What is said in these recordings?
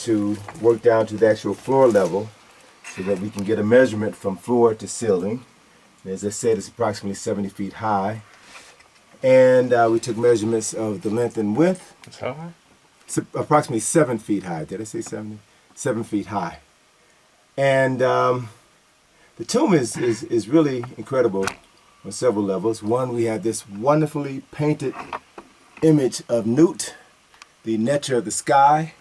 to work down to the actual floor level so that we can get a measurement from floor to ceiling. And as I said, it's approximately 70 feet high. And we took measurements of the length and width. It's how high? It's approximately 7 feet high. Did I say 70? 7 feet high. And the tomb is really incredible on several levels. One, we have this wonderfully painted image of Nut, the Neter of the sky.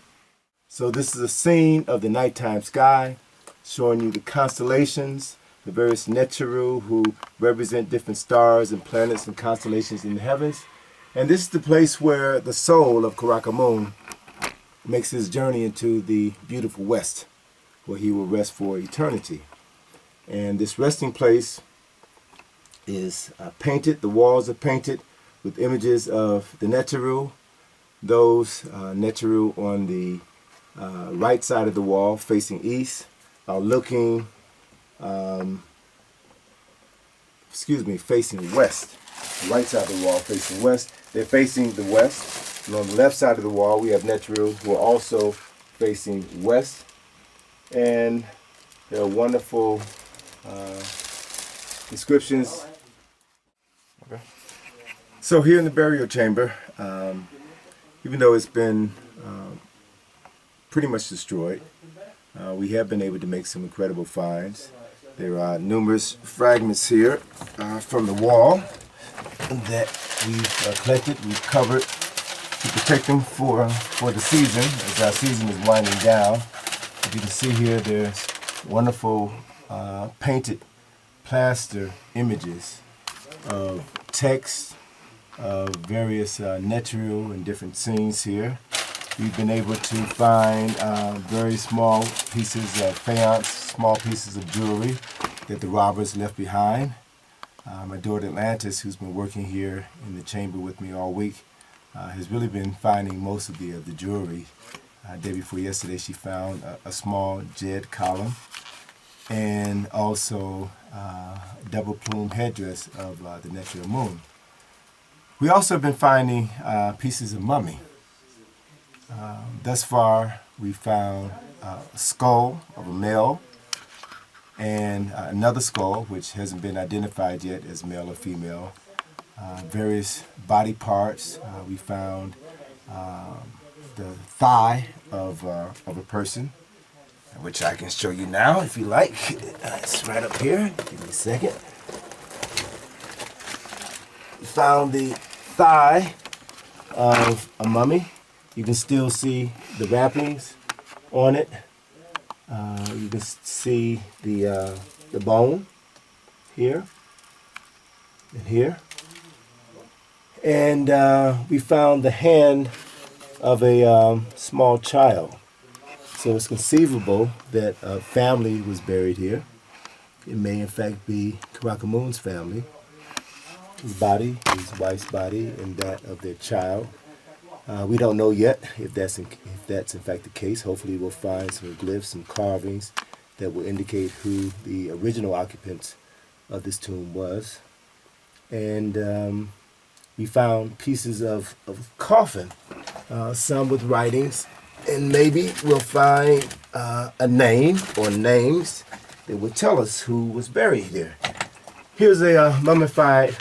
So this is a scene of the nighttime sky, showing you the constellations, the various Neteru who represent different stars and planets and constellations in the heavens. And this is the place where the soul of Karakhamun makes his journey into the beautiful west, where he will rest for eternity. And this resting place is painted. The walls are painted with images of the Neteru. Those Neteru on the right side of the wall facing east are looking facing west. The right side of the wall facing west. They're facing the west. And on the left side of the wall, we have Neteru who are also facing west. And there are wonderful descriptions. Okay. So here in the burial chamber, even though it's been pretty much destroyed, we have been able to make some incredible finds. There are numerous fragments here from the wall that we've collected, we've covered to protect them for the season, as our season is winding down. As you can see here, there's wonderful painted plaster images of text of various Neteru and different scenes here. We've been able to find very small pieces of faience, small pieces of jewelry that the robbers left behind. My daughter Atlantis, who's been working here in the chamber with me all week, has really been finding most of the jewelry. Day before yesterday, she found a small jade column and also a double plume headdress of the Neter moon. We also have been finding pieces of mummy. Thus far, we found a skull of a male and another skull, which hasn't been identified yet as male or female. Various body parts. We found the thigh of a person, which I can show you now if you like. It's right up here. Give me a second. We found the thigh of a mummy. You can still see the wrappings on it. You can see the bone here and here. And we found the hand of a small child. So it's conceivable that a family was buried here. It may in fact be Karakhamun's family. His body, his wife's body, and that of their child. We don't know yet if that's in fact the case. Hopefully we'll find some glyphs, some carvings that will indicate who the original occupants of this tomb was. And we found pieces of coffin, some with writings, and maybe we'll find a name or names that will tell us who was buried here. Here's a mummified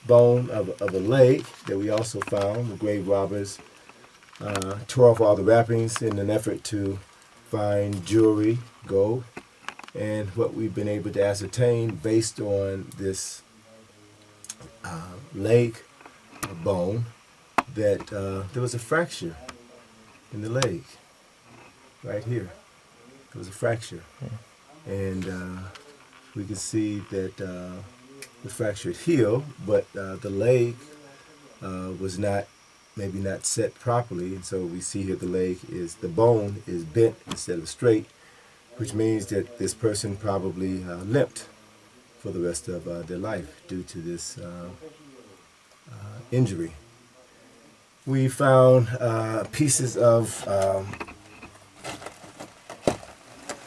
bone of a leg that we also found. The grave robbers tore off all the wrappings in an effort to find jewelry, gold, and what we've been able to ascertain based on this leg bone, that there was a fracture in the leg right here. There was a fracture, and we can see that the fractured heel, but the leg was maybe not set properly, and so we see here the bone is bent instead of straight, which means that this person probably limped for the rest of their life due to this injury. We found pieces of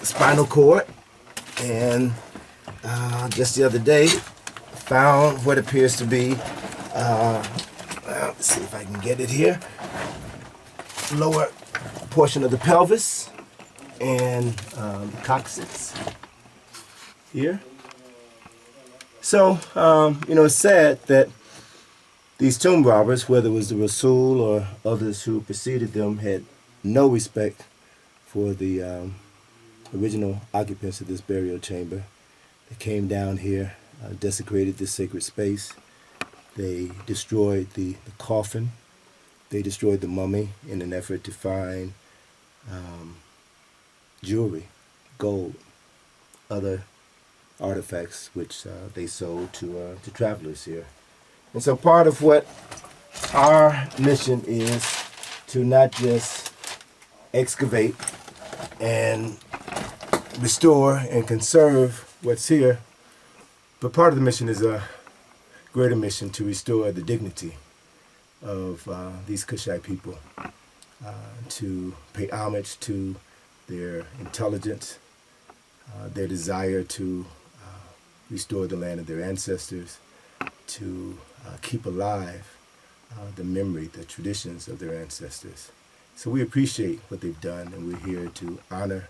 spinal cord, and just the other day found what appears to be, let's see if I can get it here, lower portion of the pelvis and the coccyx here. So, it's sad that these tomb robbers, whether it was the Rasul or others who preceded them, had no respect for the original occupants of this burial chamber. They came down here, desecrated this sacred space. They destroyed the coffin. They destroyed the mummy in an effort to find jewelry, gold, other artifacts which they sold to travelers here. And so part of what our mission is to not just excavate and restore and conserve what's here, but part of the mission is a greater mission to restore the dignity of these Kushite people, to pay homage to their intelligence, their desire to restore the land of their ancestors, to keep alive the memory, the traditions of their ancestors. So we appreciate what they've done, and we're here to honor